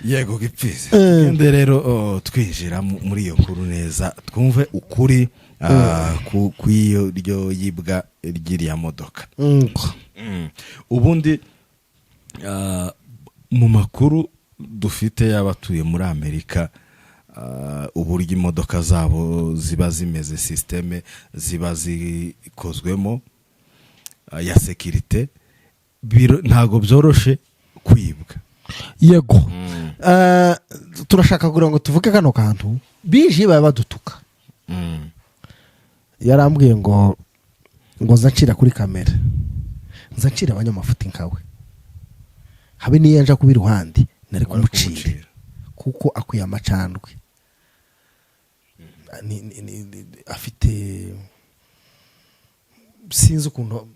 yego gipfizi tugende rero twinjira muri iyo nkuru neza twumve ukuri ku iyo ryo yibwa ry'iriya modoka. Ubundi mu makuru dufite y'abatuye muri Amerika uburyo imodoka zabo ziba zimeze systeme ziba zikozwemo ya security ntago byoroshe kwibwa. Yego turashaka kugira ngo tuvuge kano kantu bije baba badutuka. Yarambwiye ngo nzacira kuri kamera nzacira abanyamafuti nkawe habe niyo nja kuba iruhande nari kumucira kuko akuye amacandwe afite sinzi ukuntu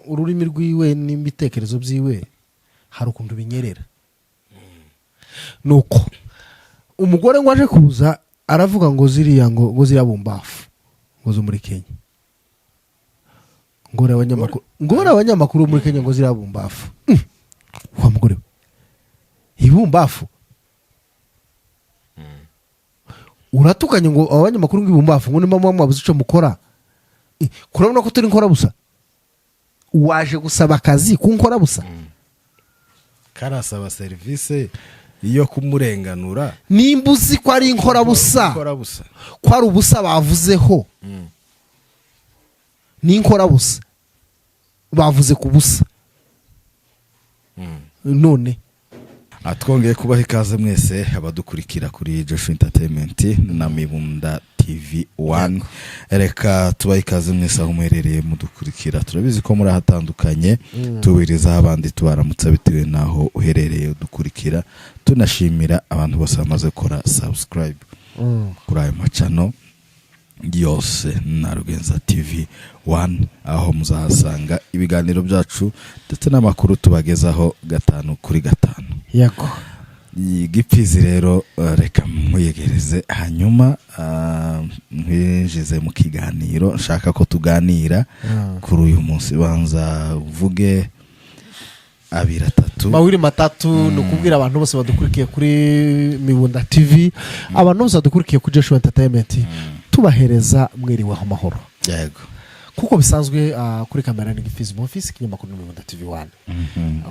ururimi rwiwe n'imitekerezo byiwe hari ukuntu binyerera. Nuko umugore ngo aje kuza aravuga ngo ziriya bumbafu ngo zo muri Kenya ngora abanyamakuru muri Kenya ngo ziriya bumbafu wa mugore ibumbafu uratukanye ngo abanyamakuru ngibumbafu ngo nimba mwabuze ico mukora kurabona ko turi nkora busa waje gusaba akazi kunkora busa karasaba service iyo kumurenganura nimbuzi ko ari inkora busa ko ari ubusa bavuzeho ni inkora busa bavuze ku busa none atwongeye kubaha ikaze mwese abadukurikira kuri Joshua Entertainment na Mibunda TV 1. Reka tubaha ikaze mwese aho muherereye mudukurikira, turabizi ko muri ahatandukanye tubiriza abandi tubaramutsa bitewe naho uherereye udukurikira. Tunashimira abantu bose bamaze gukora subscribe kuri ayo macano yose na Rugenza TV 1 aho muzahasanga ibiganiro byacu ndetse n'amakuru tubagezaho 5 kuri 5. Yego Gipfizi rero reka muyegereze hanyuma nkwinjize mu kiganiro nshaka ko tuganira kuri uyu munsi. Banza uvuge 2-3 mawiri matatu no kubwira abantu bose badukurikiye kuri Mibunda TV, abantu bose badukurikiye kuri Joshua Entertainment tubahereza mwiriwe amahoro. Yego kuko bisanzwe kuri kamera ni Gipfizi mu office kinyamakuru Mibunda TV 1.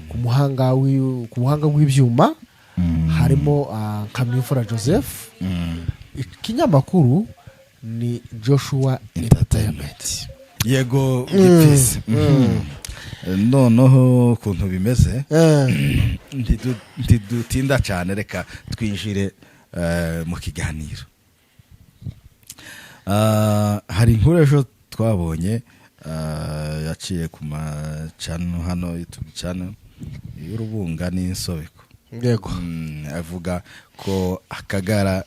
Ku muhanga w'ibyuma harimo Kamifura Joseph. Kinyamakuru ni Joshua Entertainment. Yego Gipfizi noneho kuntu bimeze ntidutinda cyane, reka twinjire mu kiganiro. Hari inkuru ejo twabonye yaciye ku macano hano YouTube channel y'urubunga n'insobeko. Yego avuga ko Akagara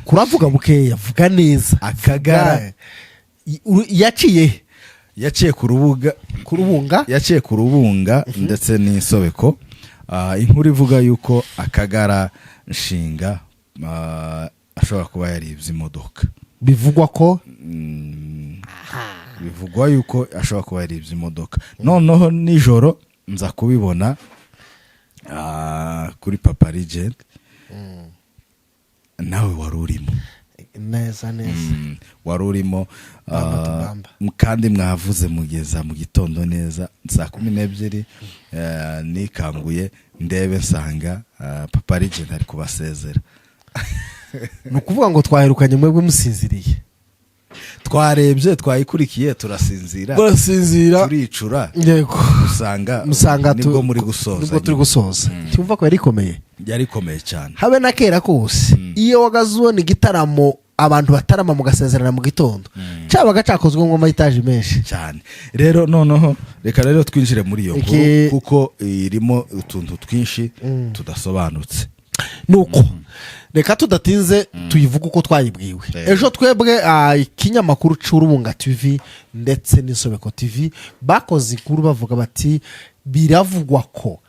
kuravuga buke yavuga neza Akagara yaciye ku rubunga ndetse n'insobeko. Inkuru ivuga yuko Akagara nshinga ashobora kuba yaribye imodoka. Bivugwa yuko ashobora kuba yaribye imodoka. Noneho nijoro nza kubibona kuri Papa Legend nawe wari urimo neza wari urimo kandi mwavuze mugeza mu gitondo neza saa 12 nikanguye ndebe nsanga Papa Legend ari kubasezera. No kuvuga ngo twaherukanye mwebwe musinziriye, twarebye twayikurikiye turasinzira turicura. Yego musanga nibwo muri gusoza nibwo turi gusoza. Cyumva ko yari komeye cyane habe na kera kose. Iyo wagazubona igitaramo abantu batarama mu gasezerana mu gitondo cyabaga cyakozwe ngo mayitaje menshi cyane. Rero noneho reka rero twinjire muri iyo nkuru kuko irimo utuntu twinshi tudasobanutse. Nuko reka tudatinze tuyivuga uko twayibwiwe. Ejo twebwe ikinyamakuru c'Urubunga TV ndetse n'Insobeko TV bakoze inkuru bavuga bati biravugwa ko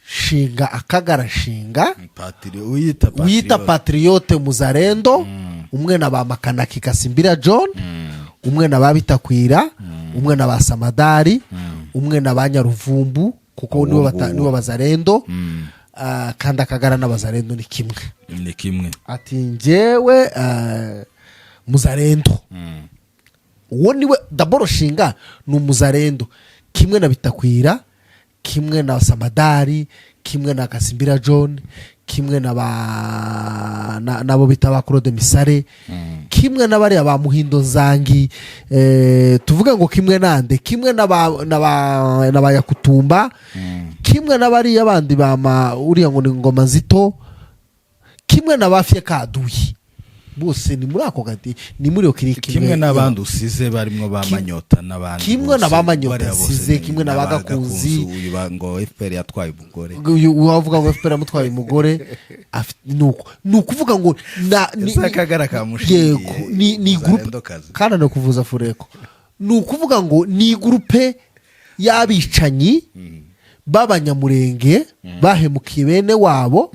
Shinga Akagara Shinga uyita Patriote Muzarendo, umwe na ba Makanaki Kasimbira John, umwe na babitakwira, umwe na ba Samadari, umwe na ba Nyaruvumbu kuko niwe bazarendo, kandi akagara n'abazarendo ni kimwe. ni kimwe Ati njyewe muzarendo uwo niwe daboro shinga ni umuzarendo kimwe na Bitakwira, kimwe na Samadari, kimwe na Kasimbira John, kimwe nabo bita ba Claude Misare, kimwe n'abari ba Muhindo Nzangi, tuvuga ngo kimwe nande, kimwe n'aba Yakutumba, kimwe n'abari abandi bama uriya ngo ni Ngoma Nzito, kimwe n'abafye Kaduyi. Bose ni muri ako gati ni muri okiri kimwe n'abandi usize barimo bamanyota n'abandi kimwe n'abamanyota size kimwe n'abagakunzi uyu ngo FPR yatwaye umugore uwavuga ngo FPR yamutwaye umugore ni ukuvuga ngo akagara kamushiye ni groupe kandi no kuvuza fureko ni ukuvuga ngo ni groupe y'abicanyi b'abanyamurenge bahemukiye bene wabo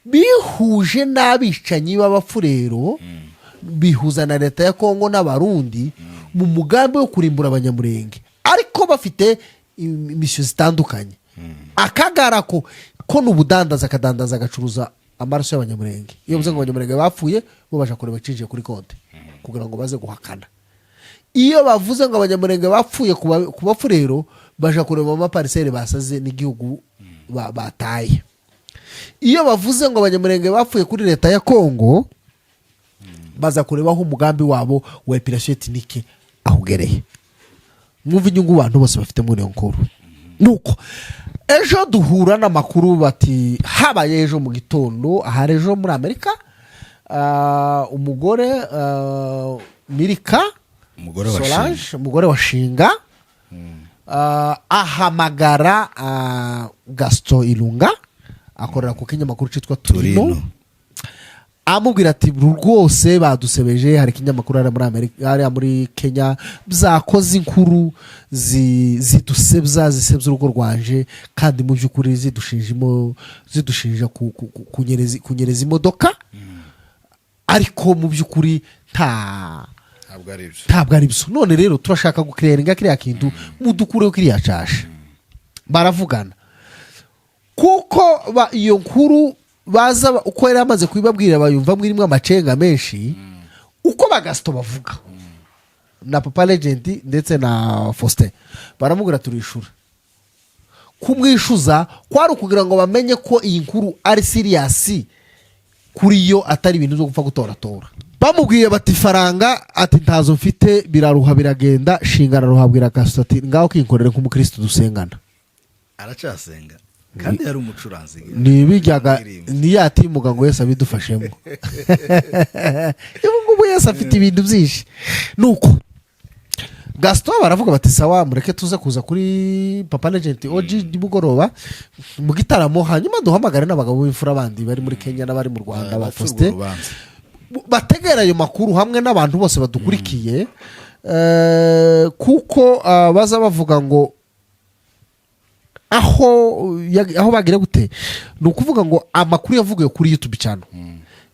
bihuje n'abicanyi b'abafurero bihuza na leta ya Kongo n'abarundi mu mugambi wo kurimbura abanyamurenge ariko bafite imisyo zitandukanye. Akagara ko n'ubudandaza akadandaza agacuruza amaraso y'abanyamurenge. Iyo bivuze ngo abanyamurenge bapfuye bo baje kureba cinjiye kuri konte kugira ngo baze guhakana. Iyo bavuze ngo abanyamurenge bapfuye ku bafurero baje kureba amaparisere basaze n'igihugu bataye. Iyo bavuze ngo abanyamurenge bapfuye kuri leta ya Kongo baza kurebaho umugambi wabo wa operation ethnique ahugereye. Mwumva inyungu abantu bose bafite muri nkuru. Nuko ejo duhura n'amakuru bati habaye ejo mu gitondo ahari ejo muri Amerika umugore Mirika Solange umugore wa Shinga ahamagara Gaston Ilunga akorera ku kinyamakuru cyitwa Turino amubwira ati rwose badusebeje hari kinyamakuru ari muri Amerika ari muri Kenya byakoze inkuru zidusebza urugo rwanje kandi mu byukuri zidushinja kunyereza imodoka ariko mu byukuri ntabwo ari byo. None rero turashaka gukirenga kiriya kintu mudukureho kiriya cashe. Baravugana kuko iyo nkuru baza uko yari amaze kubibabwira bayumva mwirimo amacenga menshi uko bagasito bavuga na Papa Legend ndetse na Faustin baramubwira turishura kumwishuza kwari ukugira ngo bamenye ko iyi nkuru ari serious kuri yo atari ibintu byo gupfa gutoratora. Bamubwiye bati faranga ati ntazo mfite biraruha biragenda shingana ruhabwira Gaston ati ngaho kinkorere nk'umukristo dusengana. Aracasenga kandi yari umucuranzi nibijyaga niyati mugango Yesu abidufashemo. Ubu Yesu afite ibintu byinshi. Nuko Gaston baravuga bati sawa mureke tuze kuza kuri Papa Legend oji bugoroba mu gitaramo hanyuma duhamagare n'abagabo b'imfura bandi bari muri Kenya n'abari mu Rwanda ba Faustin bategera ayo makuru hamwe n'abantu bose badukurikiye kuko baza bavuga ngo aho bagira gute ni ukuvuga ngo amakuru yavugiwe kuri YouTube channel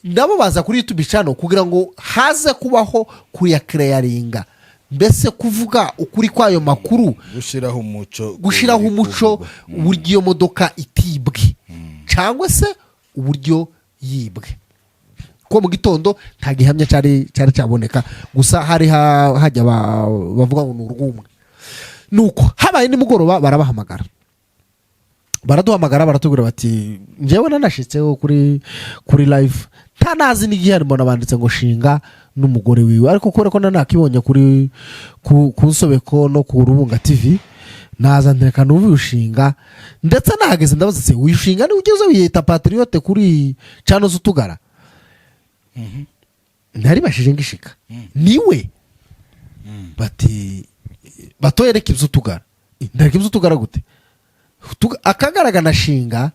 nabo baza kuri YouTube channel kugira ngo haze kubaho kuyakireyaringa mbese kuvuga ukuri kwayo makuru gushiraho umuco uburyo iyo modoka itibwe cyangwa se uburyo yibwe ko mu gitondo nta gihamya cyari cyaboneka gusa hari hajya bavuga ngo n'urugumwe. Nuko habaye nimugoroba barabahamagara baraduhamagara baratubwira bati njyewe nanashitseho kuri live ntanazi n'igihe harimo nabanditse ngo Shinga n'umugore wiwe ariko kore ko nanakibonye kuri ku Nsobeko no ku Rubunga TV naza ndeka n'ubu Shinga ndetse nahageze ndabaza se uyu Shinga ni ugeze wiyita patriote kuri channel z'utugara ntari bashije ngishika niwe bati batoyereka iby'utugara ndareka iby'utugara gute akagaraga na Shinga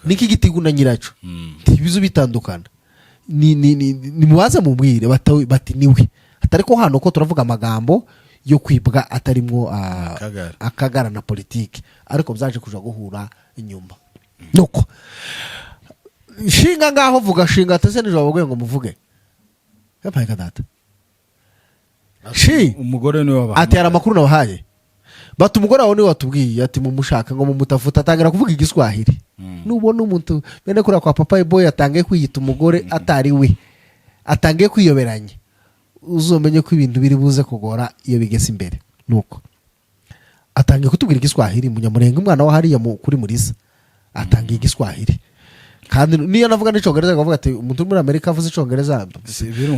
niki gitigu na nyiraco ibizo bitandukana ni mubaze mubwire bati niwe atari ko hano ko turavuga amagambo yo kwibwa atarimwo akagara na politiki ariko byaje kuja guhura inyuma. Nuko Shinga ngaho vuga Shinga atese nijo bavuga ngo muvuge yapaye kadata umugore niwe wabaha ati ara makuru nabahaye bati umugore wawe niwe watubwiye ati mumushaka ngo mumutafuta atangira kuvuga igiswahili nubona umuntu bene kuriya kwa papa boy atangiye kwiyita umugore atari we atangiye kwiyoberanya uzomenye ko ibintu biri buze kugora iyo bigeze imbere nuko atangiye kutubwira igiswahili munyamurenge umwana wa hariya kuri muriza atangiye igiswahili kandi niyo navuga n'icyongereza akavuga ati umuntu muri Amerika avuze icyongereza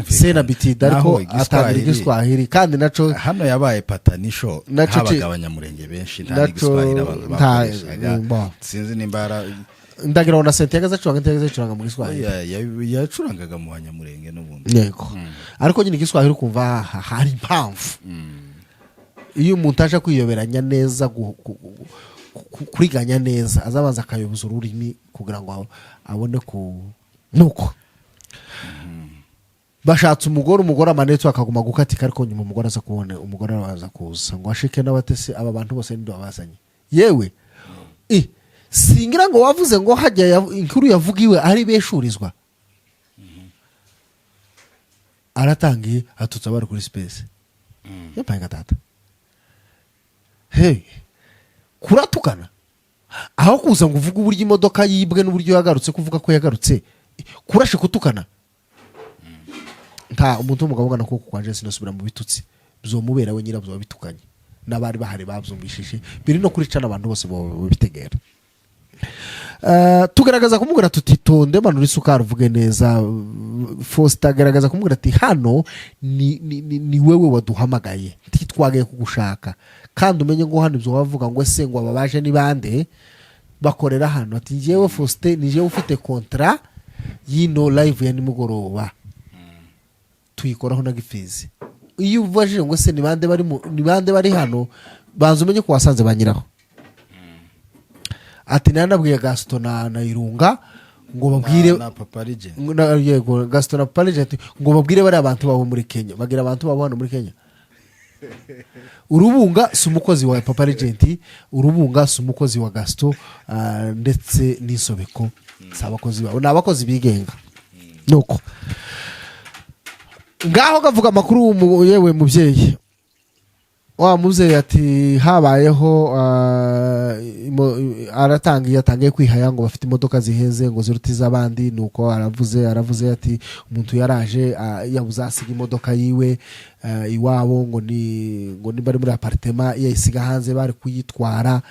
sena bitida ariko atangira igiswahili kandi naco hano yabaye patanisho habaga abanyamurenge benshi nta igiswahili abantu bakoreshaga sinzi nimbara ndagira ngo na Santiago acuranga mu giswahili yacurangaga mu banyamurenge n'ubundi yego ariko nyine igiswahili kumva hari impamvu iyo umuntu aje kwiyoberanya neza kuriganya neza azabanza akayoboza ururimi kugira ngo abone ku nuko bashatse umugore amanetse akaguma gukatika ariko nyuma umugore aza kubona umugore araza kuza ngo ashike n'abatese aba bantu bose ndi babazanye yewe singira ngo wavuze ngo hajya inkuru yavugiwe ari beshurizwa aratangiye atutse abari kuri space yapaye gatata hey kuratukana aho kuza ngo uvuge uburyo imodoka yibwe n'uburyo yagarutse kuvuga ko yagarutse kurashe kutukana nta umuntu w'umugabo ungana ko kwanje sinosubira mu bitutsi bizomubera we nyirabyo bitukanye n'abari bahari babyumvishije biri no kuricana abantu bose bo bitegera tugaragaza kumubwira tutitonde manura isukari uvuge neza Faustin agaragaza kumubwira ati hano ni wewe waduhamagaye ntitwagaye kugushaka kandi umenye ngo hano ibyo wavuga ngo ese ngo ababaje ni bande bakorera hano ati njyewe Faustin nije ufite kontra yino live ya nimugoroba tuyikoraho na Gifizi iyo uvaje ngo ese ni bande bari hano banza umenye ko wasanze banyiraho ati nanabwiye Gaston na Irunga ngo babwire na Papa Legend yego Gaston na Papa Legend ngo babwire bari abantu babo muri Kenya bagira abantu babo hano muri Kenya urubunga si umukozi wa Papa Legend urubunga si umukozi wa Gaston ndetse n'isobeko sabakozi babo nabakozi bigenga nuko ngaho gavuga amakuru yewe muvyeyi wa muvyeyi ati habayeho atangiye kwihaya ngo bafite imodoka ziheze ngo zirutiza abandi nuko aravuze ati umuntu yaraje yabuzasiga imodoka yiwe iwabo ngo ni bari muri apartment yayisiga hanze bari kuyitwara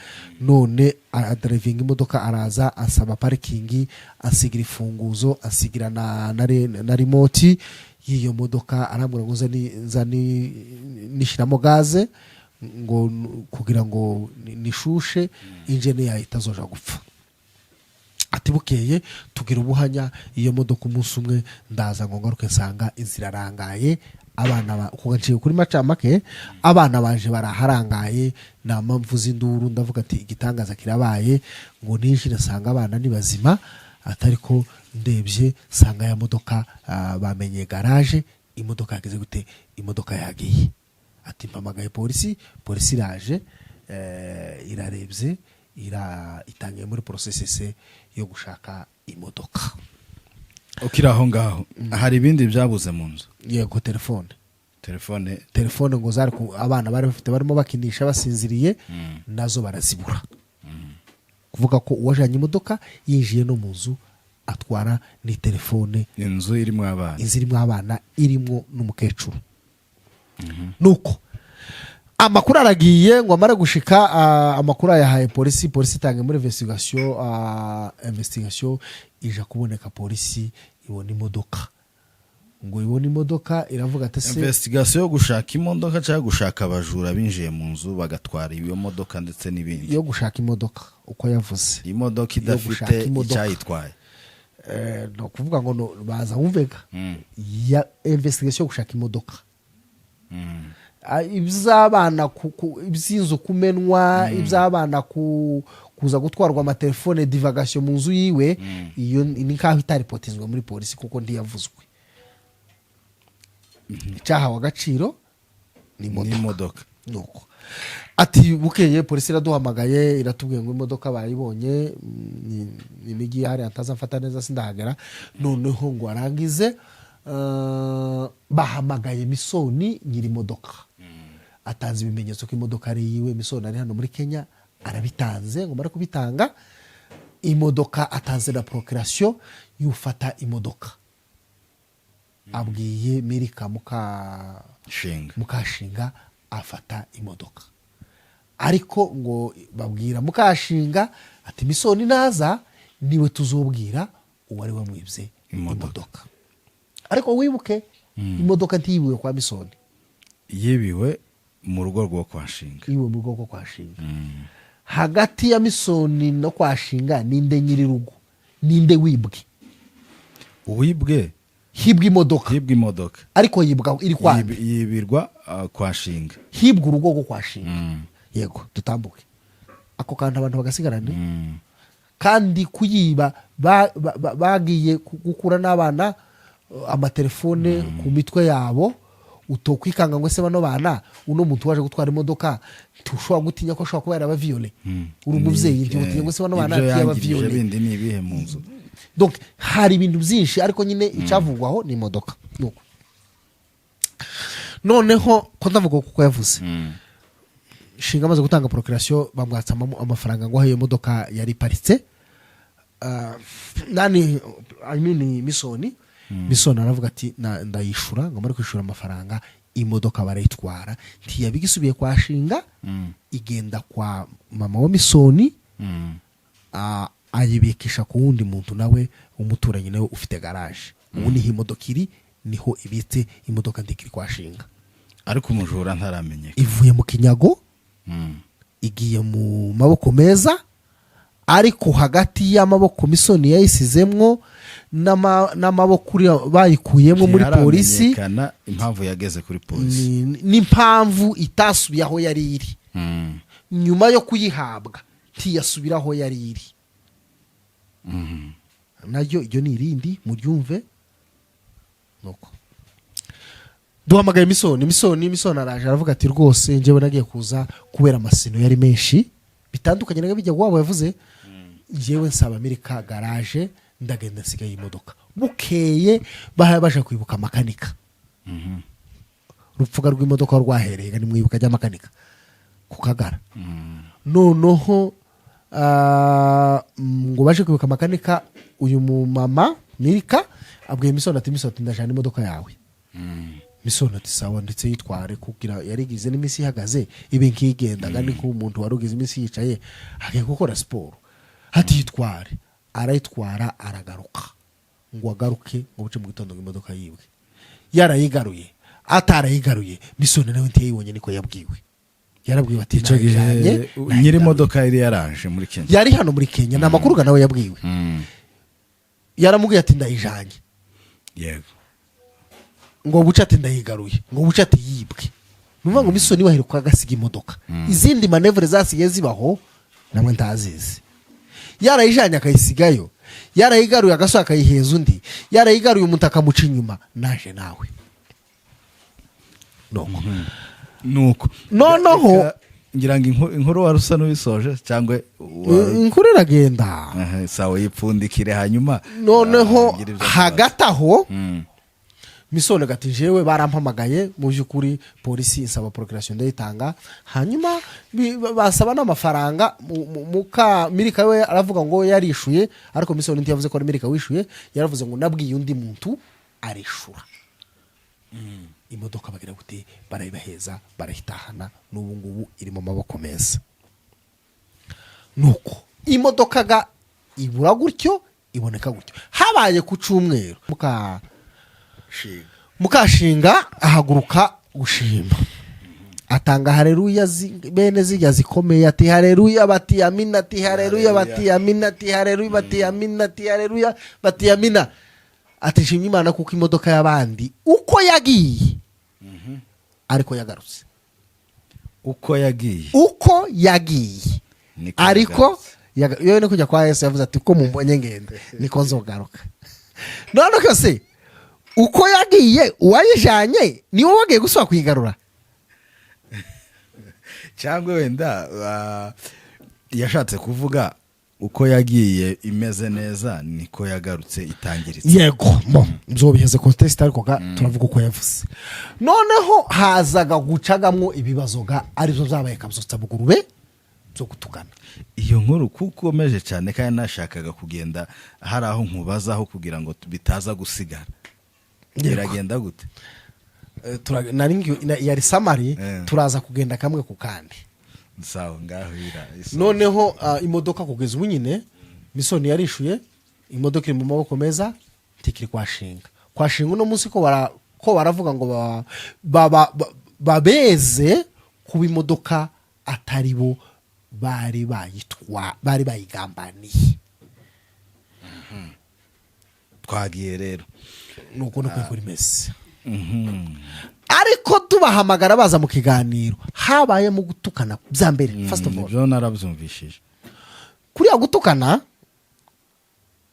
none drivinga imodoka araza asaba parking asigira ifunguzo asigira na remote y'iyo modoka arambura ngo nishiramo gaze ngo kugira ngo nishushe injene yahita zoja gupfa ati bukeye tugira ubuhanya iyo modoka umunsi umwe ndaza ngo ngaruke nsanga inzira arangaye abana kugaciye kuri macamake abana baje baraharangaye na mpamvu z'induru ndavuga ati igitangaza kirabaye ngo ninjire nsanga abana ni bazima atariko ndebye sanga ya modoka bamenye garage imodoka yageze gute imodoka yagiye ati mpamagaye polisi iraje irarebye itangiye muri process yo gushaka imodoka ukiraho ngaho hari ibindi byabuze mu nzu yego telefone ngo zari abana bari bafite barimo bakinisha basinziriye nazo barazibura kuvuga ko uwajanye imodoka yinjiye no mu nzu atwara ni telefone inzu irimo abana irimo n'umukecuru nuko amakuru aragiye ngo amara gushika amakuru yahaye polisi itangiye muri investigation ija kuboneka polisi ibona imodoka iravuga ati se investigation yo gushaka imodoka cyangwa gushaka abajura binjiye mu nzu bagatwara iyo modoka ndetse n'ibindi yo gushaka imodoka uko yavuze imodoka idafite icyayitwaye no kuvuga ngo baza wumvega ya investigation yo gushaka imodoka iby'abana iby'inzu kumenwa iby'abana kuza gutwarwa amatelefone divagation mu nzu yiwe iyo ni nkaho itaripotizwe muri polisi kuko ndiyavuzwe icyahawe agaciro ni imodoka nuko ati bukeye polisi iraduhamagaye iratubwiye ngo imodoka bayibonye ni migi hari atazafata neza sindahagera noneho ngo arangize bahamagaye Misoni nyiri imodoka atanze ibimenyetso ko imodoka ari yiwe Misoni ari hano muri Kenya arabitanze ngo mara kubitanga imodoka atanze na procreation yufata imodoka abwiye Mirika Mukashinga afata imodoka ariko ngo babwira Mukashinga ati Misoni naza niwe tuzobwira uwari wamwibye imodoka ariko wibuke imodoka ntiyibiwe kwa Misoni yibiwe mu rugo rwo kwashinga iwe mu rugo rwo kwashinga hagati ya Misoni no kwashinga ninde nyiri rugo ninde wibwe uwibwe hibwa imodoka ariko yibwa iri kwande yibirwa kwashinga hibwa urugo rwo kwashinga yego dutambuke ako kandi abantu bagasigarane kandi kuyiba bagiye gukura n'abana amatelefone ku mitwe yabo utokwikanga ngo se bano bana uno muntu waje gutwara imodoka tushobora gutinya ko ashobora kuba yarabaviole uri umuvyeyi ibyo gutinya ngo se bano bana yabaviole bindi ni ibihe mu nzu donc hari ibintu byinshi ariko nyine icavugwaho ni imodoka nuko noneho ko ndavuga kuko yavuze Shinga amaze gutanga procreation bamwatsa amafaranga ngo ayo modoka yari paritse Misoni aravuga ati ndayishura ngo mari kwishura amafaranga imodoka barayitwara ntiyabigisubiye kwa Shinga igenda kwa mama wa Misoni ayibikisha ku wundi muntu nawe umuturanyi nawe ufite garage ubu niho imodoka iri niho ibitse imodoka ndikiri kwa Shinga ariko umujura ntaramenyeka ivuye mu kinyago igiye mu maboko meza ariko hagati y'amaboko Misoni yayisizemwo n'amaboko bayikuyemo muri polisi impamvu yageze kuri polisi n'impamvu itasubiye aho yari iri nyuma yo kuyihabwa ntiyasubira aho yari iri naryo iryo ni irindi muryumve nuko duhamagaye Misoni araje aravuga ati rwose njyewe nagiye kuza kubera amasino yari menshi bitandukanye naga bijya wabo yavuze njyewe nsaba Mirika garage ndagenda nsigaye imodoka bukeye baje kwibuka makanika rupfuga rw'imodoka rwahereye ni mwibuka jya makanika ku Kagara noneho ngo baje kwibuka makanika uyu mu mama Mirika abwiye Misoni ati ndajana imodoka yawe Misoni ati sawa ndetse yitware kugira yarigize n'imisi ihagaze ibe nkigendaga ni ko umuntu warugize imisi yicaye agiye gukora siporo ati yitware arayitwara aragaruka ngo agaruke ngo buce mu gitondo imodoka yibwe yarayigaruye atarayigaruye Misoni nawe ntiyibonye niko yabwiwe yarabwiwe ati ico gihe nyiri imodoka yari yaraje muri Kenya yari hano muri Kenya na makuru ga nawe yabwiwe yaramubwiye ati ndayijanye yego ngo buce ati ndayigaruye ngo buce ati yibwe numva ngo Misoni waheruka agasiga imodoka izindi manevre zasiye zibaho namwe ntazizi yarayijanye akayisigayo yarayigaruye agasoka akayiheza undi yarayigaruye umutaka muca inyuma naje nawe nuko noneho ngira ngo inkuru warusa n'uwisoje cyangwa inkuru iragenda sawa yipfundikire hanyuma noneho hagati aho Misoni gati jewe barampamagaye mu byukuri polisi isaba procreation ndayitanga hanyuma basaba n'amafaranga muka Mirika we aravuga ngo yarishuye ariko Misoni ntiyavuze ko ari Mirika wishuye yaravuze ngo nabwiye undi muntu arishura imodoka bagira gute barayibaheza barahitahana n'ubu ngubu iri mu maboko meza nuko imodoka ga ibura gutyo iboneka gutyo habaye ku cyumweru Mukashinga ahaguruka gushima atanga haleluya bene zijya zikomeye ati haleluya bati amina ati haleluya bati amina ati haleluya bati amina ati haleluya bati amina ati shimye Imana kuko imodoka y'abandi uko yagiye ariko yagarutse uko yagiye ariko yewe no kujya kwa Yesu yavuze ati ko mumbonye ngende niko nzogaruka none kose uko yagiye uwayijanye ni wowe wagiye gusaba kwigarura cyangwa wenda yashatse kuvuga uko yagiye imeze neza niko yagarutse itangiritse yego nzobiheze contest ariko turavuga uko yavuze noneho hazaga gucagamwo ibibazo ga arizo zabaye kabzotsa bugurube byo gutukana. iyo nkuru kuko ukomeje cyane kandi nashakaga kugenda hari aho nkubazaho kugira ngo bitaza gusigara biragenda gute? Yari samari turaza kugenda kamwe ku kandi. Sawa ngaho noneho imodoka kugeza ubu nyine Misoni yarishuye imodoka iri mu maboko meza tikiri kwashinga uno munsi ko baravuga ngo babeze kuba imodoka atari bo bari bayigambaniye. twagiye rero nuko kuri mesi ariko tubahamagara baza mu kiganiro habaye mu gutukana bya mbere. First of all byo narabyumvishije kuriya gutukana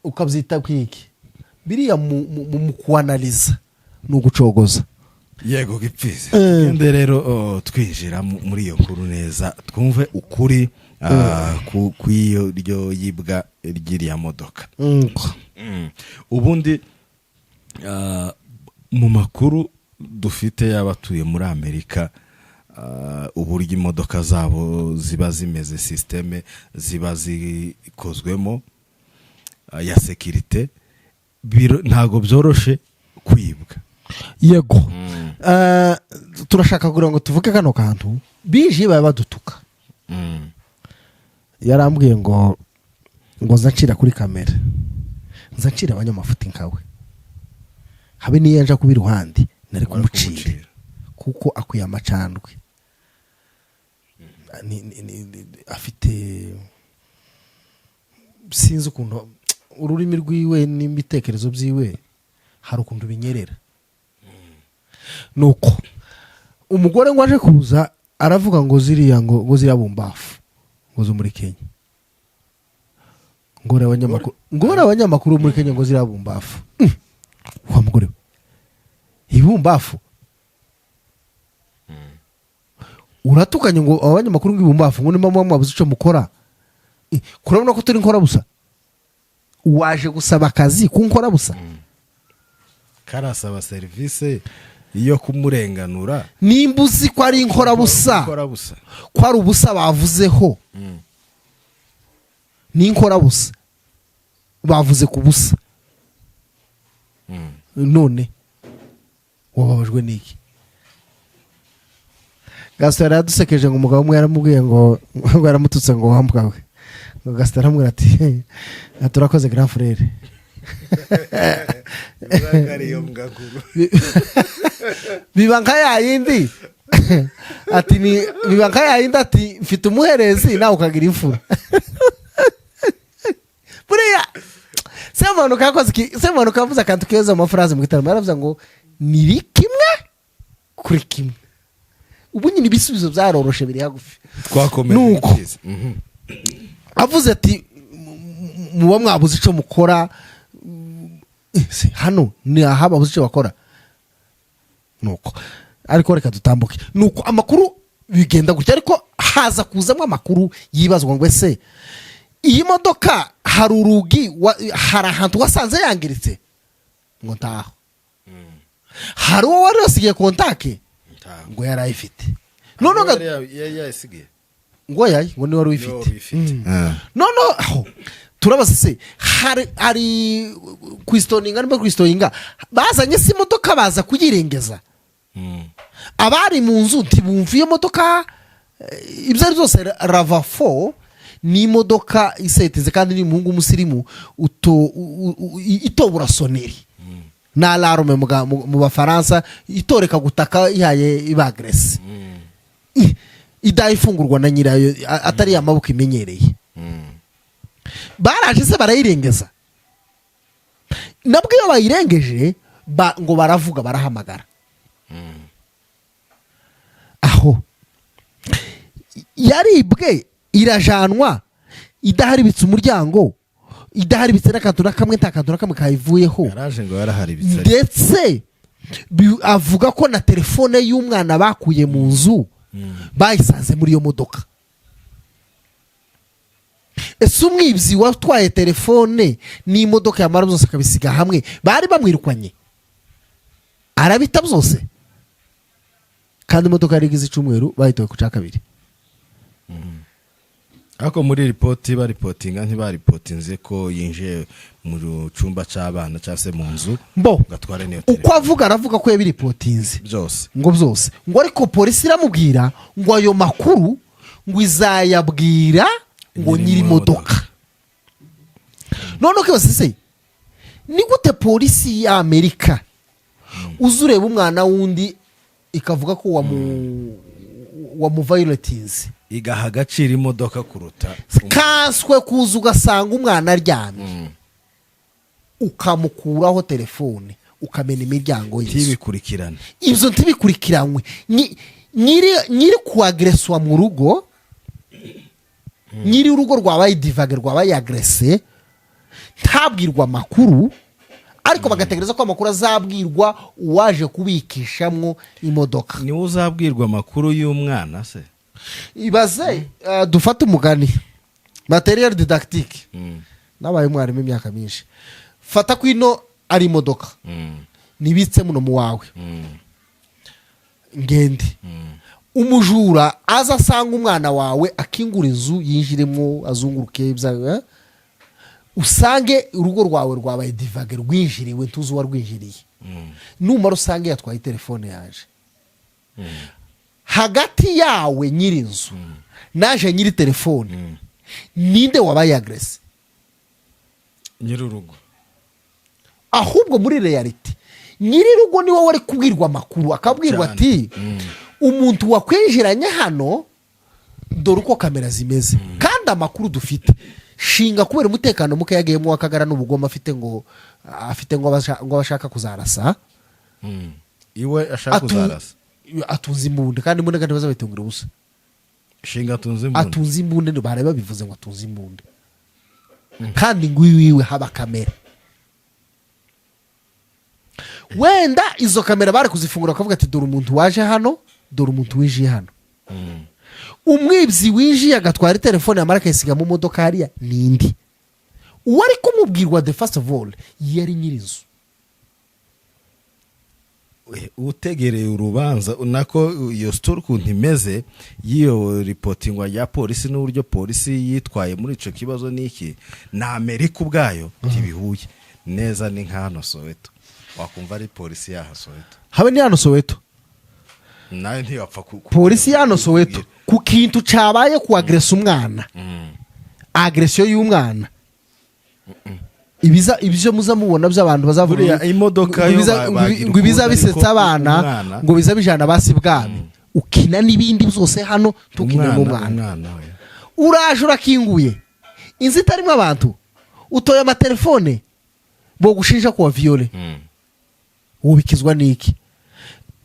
ukabyita kwiki biriya mu kuanaliza no gucogoza. Yego gipfize kende rero twinjira muri iyo nkuru neza twumve ukuri ku iyo ryo yibwa ryiriya modoka. Ubundi mu makuru dufite y'abatuye muri Amerika uburyo imodoka zabo ziba zimeze systeme ziba zikozwemo ya security ntago byoroshe kwibwa. Yego turashaka kugira ngo tuvuge kano kantu bije badutuka. Yarambwiye ngo nzacira kuri kamera nzacira abanyamafuti nkawe habe niyo yaje kuba iruhande nari kumucira kuko akuye amacandwe afite sinzi ukuntu ururimi rwiwe n'imitekerezo byiwe hari ukuntu binyerera. Nuko umugore ngo aje kuza aravuga ngo ziriya bumbafu ngo zo muri Kenya ngora abanyamakuru muri Kenya ngo ziriya bumbafu wa mugore ibumbafu uratukanye ngo abanyamakuru ngibumbafu ngo nimba mwabuze ico mukora kurabona ko turi nkora busa waje gusaba akazi kunkora busa karasaba service iyo kumurenganura nimbuzi ko ari inkora busa ko ari ubusa bavuzeho ni inkora busa bavuze ku busa none wababajwe niki? Gaston yaradusekeje ngo umugabo umwe yaramubwiye ngo yaramututse ngo wambwawe ngo Gaston aramubwira ati turakoze grand frère biba nka yayindi ati ni biba nka yayindi ati mfite umuherezi nawe ukagira imfura buriya semano kavuze akantu keza mu mafraze mu gitaramo yaravuze ngo ni kimwe kuri kimwe. Ubu nyine ibisubizo byaroroshe biri hagufi nuko avuze ati muba mwabuze ico mukora hano ni ahababuze ico bakora nuko ariko reka dutambuke. Nuko amakuru bigenda gutya ariko haza kuzamwe amakuru yibazwa ngo ese iyi modoka hari urugi hari ahantu wasanze yangiritse ngo ntaho hari uwo wari wasigiye kontake ngo yarayifite none yasigiye ngo ni wari wifite none aho turabaza se hari kwistoninga bazanye si modoka baza kuyirengeza abari mu nzu ntibumviye modoka ibyo ari byose Rava4 ni imodoka iseteze kandi ni umuhungu umusirimu itobura soneri na alarme mu Bafaransa itoreka gutaka ihaye ibagresi idayifungurwa na nyirayo atari amaboko imenyereye. Baraje se barayirengeza nabwo iyo bayirengeje ngo baravuga barahamagara aho yaribwe irajanwa idaharibitse umuryango idaharibitse n'akantu na kamwe nta kantu na kamwe kayivuyeho yaraje ngo yaraharibitse ndetse avuga ko na telefone y'umwana bakuye mu nzu bayisanze muri iyo modoka. Ese umwibyi watwaye telefone n'imodoka yamara byose akabisiga hamwe bari bamwirukanye arabita byose kandi imodoka yari igize icyumweru bahitoye ku cya kabiri ariko muri ripoti baripotinga ntibaripotinze ko yinjiye mu cyumba cy'abana cyangwa se mu nzu mbo gatware niyo uko avuga aravuga ko yabiripotinze byose byose ngo ariko polisi iramubwira ngo ayo makuru ngo izayabwira ngo nyiri imodoka none kose se ni gute polisi ya Amerika uzureba umwana wundi ikavuga ko wamuviolatinze igaha agaciro imodoka kuruta kanswe kuza ugasanga umwana aryamye ukamukuraho telefone ukamena imiryango y'inzu ntibikurikirane ibyo ntibikurikiranwe nyiri kuagreswa mu rugo nyiri urugo rwabaye divage rwabaye agrese ntabwirwa amakuru ariko bagategereza ko amakuru azabwirwa uwaje kubikishamwo imodoka niwe uzabwirwa amakuru y'umwana se ibaze dufate umugani materiel didactique nabaye umwarimu imyaka myinshi fata kwino ari imodoka nibitse muno mu wawe ngende umujura aza asanga umwana wawe akingura inzu yinjiremo azunguruke usange urugo rwawe rwabaye divage rwinjiriwe ntuzi uwarwinjiriye numara usange yatwaye telefone yaje hagati yawe nyiri inzu naje nyiri telefone ninde wabaye agrese nyiri urugo ahubwo muri reality nyiri rugo niwe wari kubwirwa amakuru akabwirwa ati umuntu wakwinjiranye hano dore uko kamera zimeze kandi amakuru dufite shinga kubera umutekano muke yagiyemo wakagara n'ubugoma afite ngo abashaka kuzarasa iwe ashaka kuzarasa atunze imbunda kandi imbunda kandi bazabitungira ubusa shinga atunze imbunda bare babivuze ngo atunze imbunda kandi ngo iwiwe haba kamera wenda izo kamera bari kuzifungura bakavuga ati dore umuntu waje hano dore umuntu winjiye hano umwibyi winjiye agatwara telefone yamara akayisiga mu modoka hariya nindi uwo ari kumubwirwa the first of all yari nyirizo utegereye urubanza nako iyo story ukuntu imeze y'iyo reportingwa ya polisi n'uburyo polisi yitwaye muri ico kibazo n'iki na Amerika ubwayo ntibihuye neza ni nk'hano Soweto wakumva ari polisi ya Soweto habe ni hano Soweto nayo ntiyapfa polisi ya hano Soweto ku kintu cabaye ku agresa umwana agression y'umwana ibyo muza mubona by'abantu bazavuga imodoka ngo ibiza bisetsa abana ngo biza bijana basi bwami ukina n'ibindi byose hano tukina n'umwana uraje urakinguye inzi itarimo abantu utoye amatelefone bo gushinja ko viole ubikizwa niki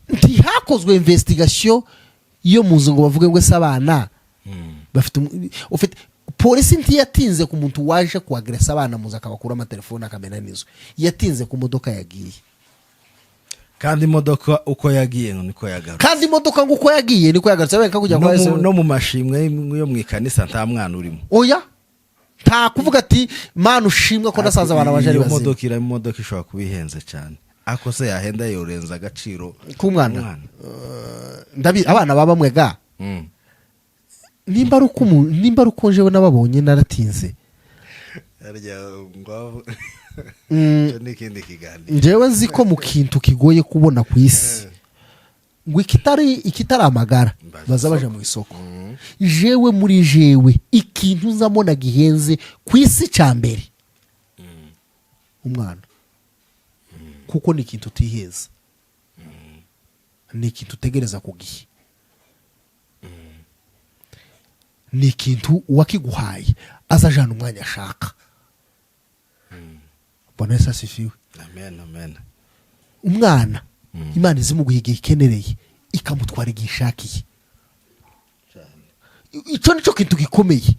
ntihakozwe investigation iyo muzo ngo bavuge ngo se abana bafite polisi ntiyatinze ku muntu waje kuagresa abana muza akabakura amatelefone akamena nizo yatinze ku modoka yagiye kandi imodoka uko yagiye niko yagarutse kandi imodoka ngo uko yagiye niko yagarutse beka kujya kwa no mu mashimwe yo mu ikanisa nta mwana urimo oya nta kuvuga ati mana ushimwe ko nasaza abana baje ari bazima imodoka ishobora kubihenze cyane ako se yahenda yorenza agaciro ku mwana ndabi abana baba mwega nimba ari uko jewe nababonye naratinze njyewe nzi ko mu kintu kigoye kubona ku isi ngo ikitari amagara baza baje mu isoko jewe muri jewe ikintu nzamona gihenze ku isi cya mbere umwana kuko ni ikintu utiheza ni ikintu utegereza ku gihe ni ikintu uwakiguhaye azajana umwanya ashaka bona esa sifiwe amen umwana imana izimuguha igihe ikenereye ikamutwara igihe ishakiye icyo nicyo kintu gikomeye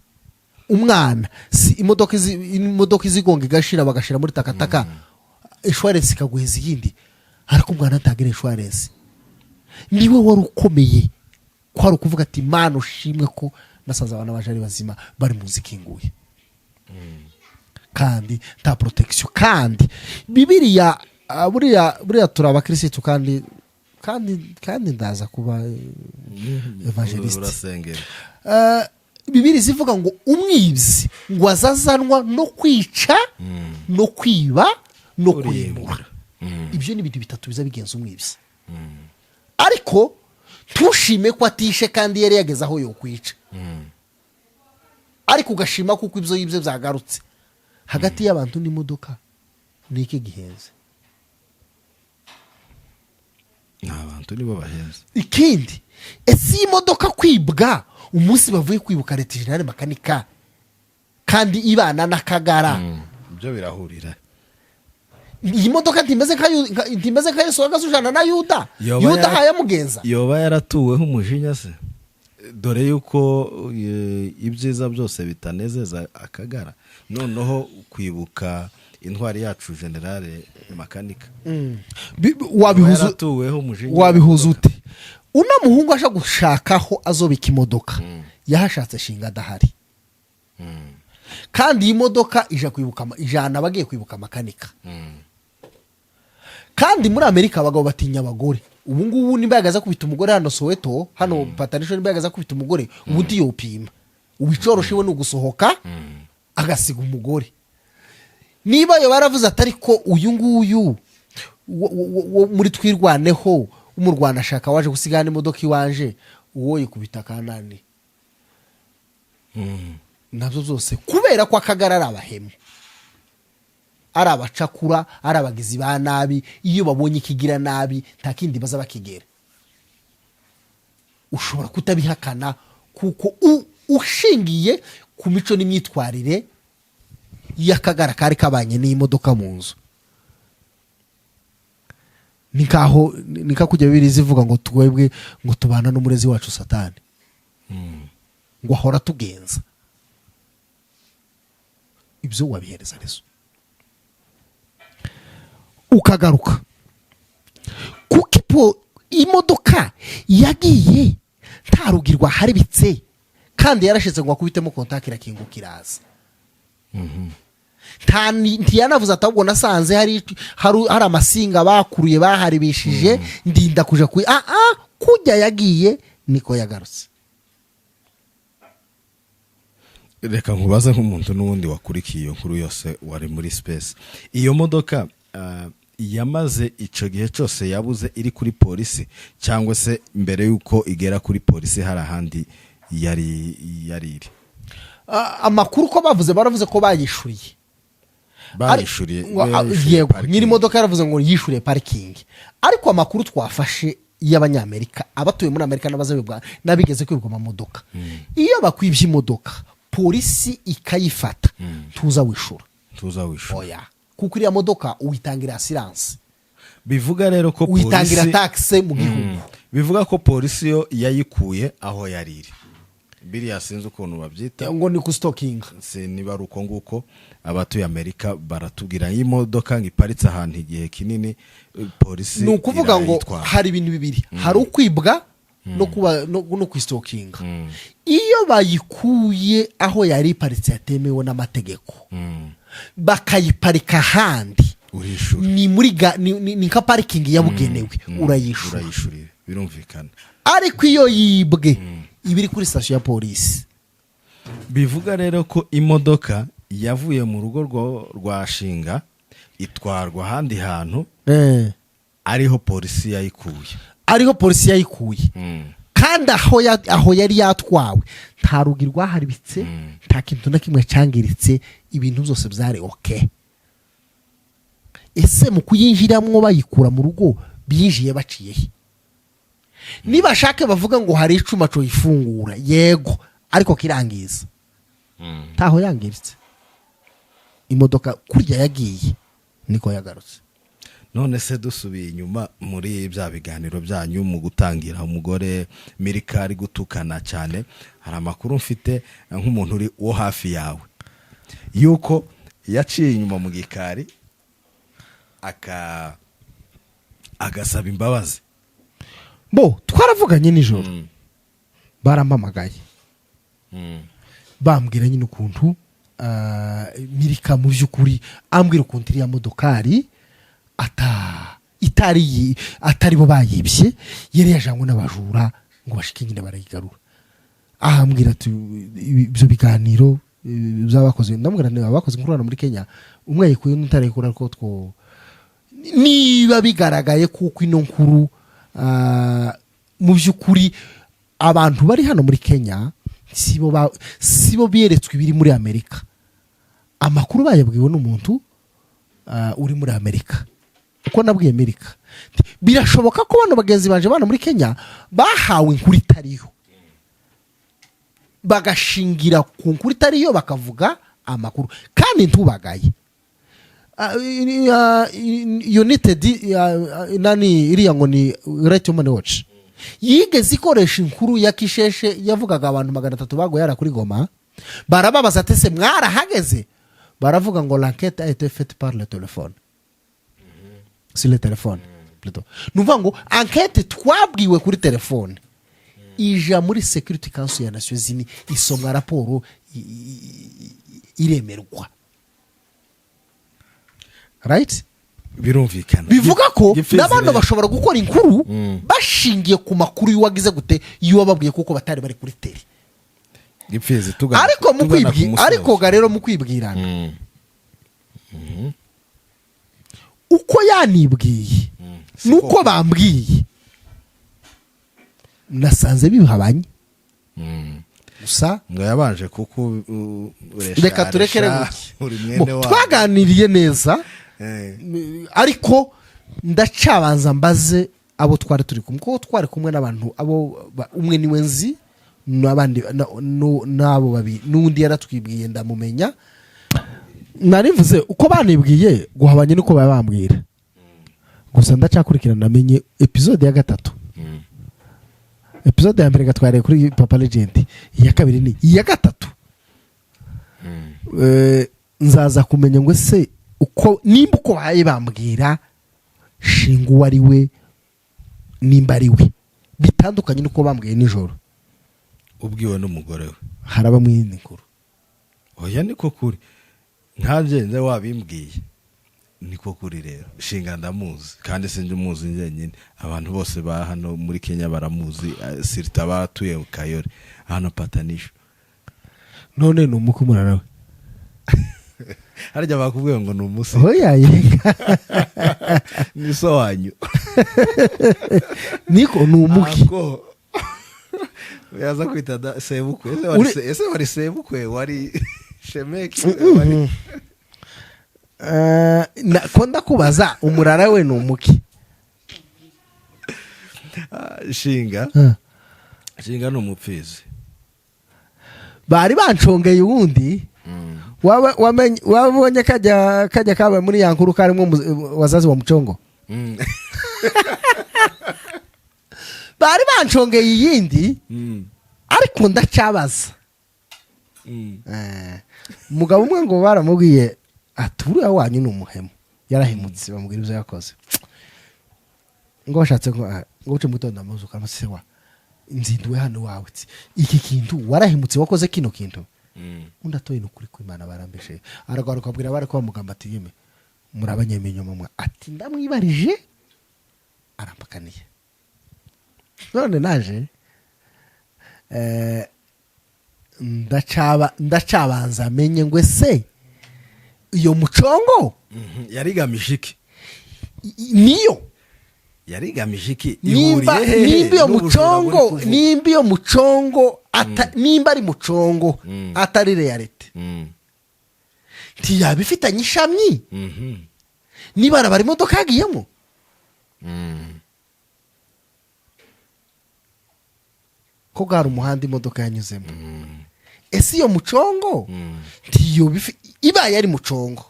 umwana si imodoka izigonga igashira bagashira muri takataka insurance ikaguheza iyindi ariko umwana atagira insurance niwe wari ukomeye ko ari ukuvuga ati mana ushimwe ko nasaza abana baje ari bazima bari mu zikinguye kandi ta protection kandi bibiliya buriya turaba kristo kandi ndaza kuba evangeliste bibiri zivuga ngo umwibyi ngo azazanwa no kwica no kwiba no kurimbura. Ibyo ni ibintu bitatu biza bigenza umwibyi. Ariko tushime ko atishe kandi yari yageze aho yokwica. Ariko ugashima kuko ibyo yibye byagarutse hagati y'abantu n'imodoka. Niki gihenze? Abantu nibo bahenze. Ikindi, ese imodoka kwibwa umunsi bavuye kwibuka leta generale makanika kandi ibana n'akagara, ibyo birahurira. iyi modoka ntimeze nka Yesu wagasujana na Yuda. Yuda hayamugenza yoba yaratuweho umujinya se, dore yuko ibyiza byose bitanezeza akagara. Noneho kwibuka intwari yacu generale makanika wabihuza ute? Una muhungu asha gushakaho azobika imodoka yahashatse shinga adahari, kandi iyi modoka ijana abagiye kwibuka makanika. Kandi muri Amerika abagabo batinya abagore. Ubu ngubu nimba yagaza kubita umugore hano Soweto, hano Patanisho nimba yagaza kubita umugore, ubu ndiyopima ubicoroshe we no gusohoka agasiga umugore. Niba yo baravuze atari ko uyu nguyu muri twirwaneho umurwana ashaka waje gusigana imodoka iwanje uwo yikubita kanani. Nabyo zose kubera ko akagarara abahemu, ari abacakura, ari abagizi ba nabi. Iyo babonye ikigira nabi nta kindi baza bakigera. Ushobora kutabihakana kuko ushingiye ku mico n'imyitwarire y'akagara kari kabanye n'imodoka mu nzu. Nika kujya bibiri zivuga ngo twebwe ngo tubana n'umurezi wacu Satani, ngo ahora tugenza. Ibyo wabihereza rezo ukagaruka kuko imodoka yagiye nta rugirwa haribitse kandi yarashize ngo akubitemo kontakira irakinguka iraza. Ntiyanavuze atabwo nasanze hari amasinga bakuruye baharibishije ndinda kuja kujya yagiye niko yagarutse. Reka nkubaze nk'umuntu n'ubundi wakurikiye iyo nkuru yose wari muri space. Iyo modoka yamaze ico gihe cyose yabuze iri kuri polisi cyangwa se mbere yuko igera kuri polisi hari ahandi yari iri? Amakuru ko baravuze ko bayishuriye. Yego, nyiri modoka yaravuze ngo yishuriye parking. Ariko amakuru twafashe y'abanyamerika abatuye muri Amerika n'abazabibwa nabigeze kwibwa mu modoka, iyo bakwibye imodoka polisi ikayifata tuza wishura. Oya, kuko iriya modoka uyitangira assurance. Bivuga rero ko polisi uyitangira taxe mu gihugu. Bivuga ko polisi yo yayikuye aho yariri. Biriya sinzi ukuntu babyita ngo ni ku stocking. Niba ruko nguko abatuye Amerika baratubwira iyi modoka ngiparitse ahantu igihe kinini polisi. Ni ukuvuga ngo hari ibintu bibiri, hari ukwibwa no kwistokinga. Iyo bayikuye aho yari iparitse yatemewe n'amategeko bakayiparika handi ni muri ni ka parking yabugenewe urayishura birumvikana. Ariko iyo yibwe ibiri kuri station ya polisi. Bivuga rero ko imodoka yavuye mu rugo rwa Shinga itwarwa handi hantu ariho polisi yayikuye. Kandi aho yari yatwawe nta rugi rwaharibitse, nta kintu na kimwe cyangiritse, ibintu byose byari okay. Ese mu kuyinjiramwo bayikura mu rugo byinjiye baciye he? Niba shake bavuga ngo hari icuma cyo ifungura, yego, ariko kirangiza ntaho yangiritse. Imodoka kurya yagiye niko yagarutse. None se dusubiye inyuma muri bya biganiro byanyu mu gutangira umugore Mirika ari gutukana cyane, hari amakuru mfite nk'umuntu uri wo hafi yawe yuko yaciye inyuma mu gikari agasaba imbabazi. Twaravuganye nijoro barampamagaye bambwira nyine ukuntu Mirika mu by'ukuri ambwira ukuntu iriya modokari atari bo bayibye, yari yajanywe n'abajura ngo bashike nyine barayigarura. ahambwira ati ibyo biganiro by'abakoze ndamubwira niba abakoze inkuru hano muri Kenya umwe yikuye n'utarekura ko two niba bigaragaye kuko ino nkuru mu by'ukuri abantu bari hano muri Kenya sibo biyeretswe ibiri muri Amerika. Amakuru bayabwiwe n'umuntu uri muri Amerika. Uko nabwiye Amerika birashoboka ko bano bagenzi banje bana muri Kenya bahawe inkuru itariyo bagashingira ku nkuru itariyo bakavuga amakuru kandi ntubagaye. United nani iriya ngo ni Right Human Watch yigeze ikoresha inkuru ya Kisheshe yavugaga abantu 300 bago yara kuri Goma barababaza atese mwarahageze baravuga ngo l'enquête a été faite par le téléphone sur le téléphone plutôt nuvuga ngo enquête twabwiwe kuri telefone ija muri Security Council ya Nations Unies isomwa raporo iremerwa right birumvikana bivuga ko n'abantu bashobora gukora inkuru bashingiye ku makuru y'uwagize gute y'uwababwiye kuko batari bari kuri tele gipfizi ariko rero mu kwibwirana uko yanibwiye nuko bambwiye nasanze bihabanye gusa ngo yabanje kuko reka turekere twaganiriye neza ariko ndacabanza mbaze abo twari turi kumwe ko twari kumwe n'abantu abo umwe niwe nzi n'abandi nabo babi n'undi yaratwibwiye ndamumenya narivuze uko banibwiye guhabanye nuko babambwira gusa ndacakurikirana namenye episode ya 3 episode ya mbere gatware kuri Papa Legend iya kabiri ni iya 3 nzaza kumenya ngo se uko nimba uko baye bambwira shingu wari we nimba ari we bitandukanye nuko bambwiye nijoro ubwiwe n'umugore we haraba mwini nkuru oya niko kuri ntagenze wabimbwiye niko kuri rero shinga ndamuzi kandi sinje umuzi nyenyine abantu bose ba hano muri Kenya baramuzi sirita batuye Kayore hano patanisho none numukumura nawe harya bakubwiye ngo numusi oya yenga ni so wanyu niko numuki yaza kwita sebukwe ese wari sebukwe wari shemeki wari konda kubaza umurara we numuki shinga n'umupfizi bari banshongeye uwundi wabonye kajya kaba muri ya nkuru karimo wazazi wa mucongo bari banshongeye iyindi ariko ndacabaza umugabo umwe ngo baramubwiye aturiya wanyu ni umuhemu yarahemutse bamubwira ibyo yakoze ngo bashatse ngo uce mutonda amazu karamutse wa nzinduwe hano wawe iki kintu warahemutse wakoze kino kintu undi atoye n'ukuri kw'Imana barambeshe aragaruka abwira bari ko bamugamba ati yeme murabanyemenyo mumwe ati ndamwibarije arampakaniye none naje ndacabanza amenye ngo se iyo mucongo yarigamije iki niyo yarigamije iki nimba iyo mucongo nimba ari mucongo atari reality ntiyaba ifitanye ishami niba arabara imodoka yagiyemo ko gari umuhanda imodoka yanyuzemo ese iyo mucongo ibaye ari mucongo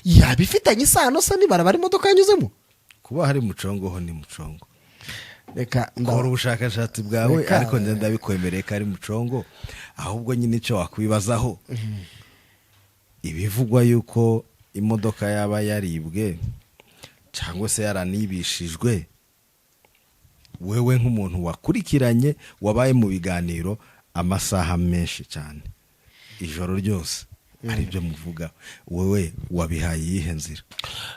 yaba ifitanye isano se niba arabara imodoka yanyuzemo kuba hari mucongo ho ni mucongo reka ndakora ubushakashatsi bwawe ariko ndabikwemereye ko ari mucongo ahubwo nyine icyo wakwibazaho ibivugwa yuko imodoka yaba yaribwe cyangwa se yaranibishijwe wewe nk'umuntu wakurikiranye wabaye mu biganiro amasaha menshi cyane ijoro ryose ari byo muvuga wewe wabihaye iyihe nzira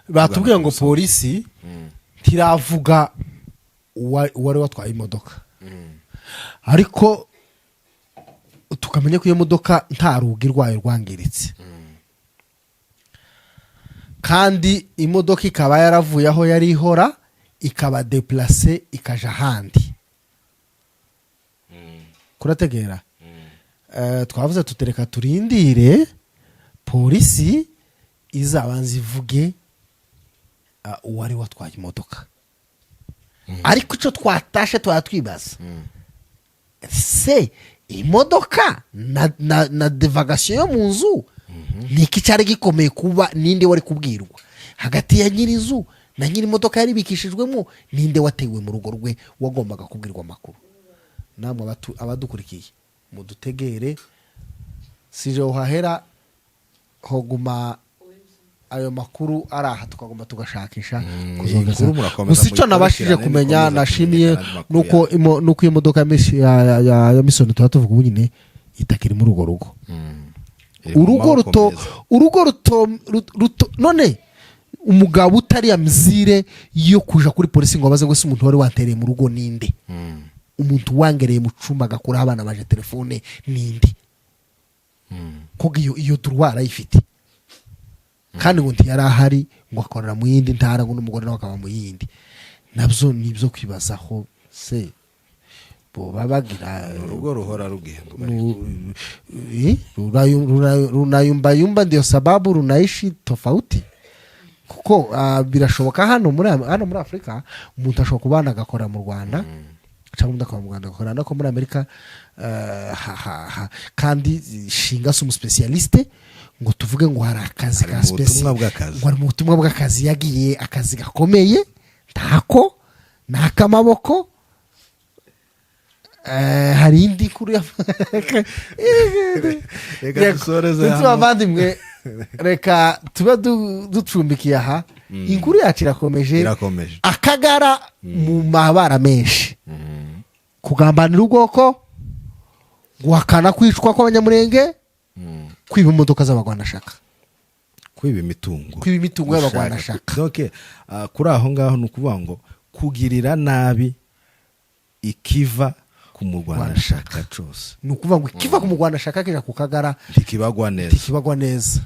batubwiye ngo polisi tiravuga wari watwaye imodoka ariko tukamenya ko iyo modoka nta rugi rwayo rwangiritse kandi imodoka ikaba yaravuye aho yari ihora ikaba deplase ikaja ahandi kurategera twavuze tutereka turindire polisi izabanza ivuge uwari watwaye imodoka ariko icyo twatashe twatwibaza se imodoka na devagasiyo yo mu nzu ni iki cyari gikomeye kuba ninde wari kubwirwa hagati ya nyir'inzu na nyiri imodoka yari bikishijwemo ninde watewe mu rugo rwe wagombaga kubwirwa amakuru namwe abadukurikiye mudutegere sije uhahera hoguma ayo makuru araha tukagomba tugashakisha gusa icyo nabashije kumenya nashimiye nuko iyo modoka ya misoni tuba tuvuga ubu nyine itakiri muri urwo rugo urugo ruto none umugabo utari amizire yo kuja kuri polisi ngo abaze ngo se umuntu wari watereye mu rugo ninde umuntu wangereye mu cumba agakuraho abana baje telefone ninde kuko iyo turwara yifite kandi ngo ntiyari ahari ngo akorera mu yindi ntara ngo n'umugore nawe akaba mu yindi nabyo nibyo kwibazaho se boba bagira urugo ruhora rugenda runayumbayumba ndio sababu runaishi tofauti kuko birashoboka hano muri Afrika umuntu ashobora kubana agakora mu Rwanda cyangwa umuntu akaba mu Rwanda agakora no muri Amerika kandi shinga sumu specialiste ngo tuvuge ngo hari akazi ka special ngo ari mu butumwa bw'akazi yagiye akazi gakomeye ntako nakamaboko hari indi kuri reka dusoreze abavandimwe reka tuba ducumbikiye aha inkuru yacu irakomeje akagara mu mabara menshi kugambanira ubwoko guhakana kwicwa kw'abanyamurenge kwiba imodoka z'abagwanashaka kwiba imitungo y'abagwanashaka donc kuri aho ngaho ni ukuvuga ngo kugirira nabi ikiva ku mugwanashaka cyose ni ukuvuga ngo ikiva ku mugwanashaka kija ku kagara ntikibagwa neza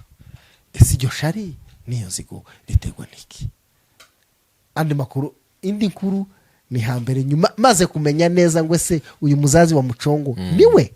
ese iryo shari niyo nzigo riterwa n'iki andi makuru indi nkuru ni hambere nyuma maze kumenya neza ngo se uyu muzazi wa Mucongo niwe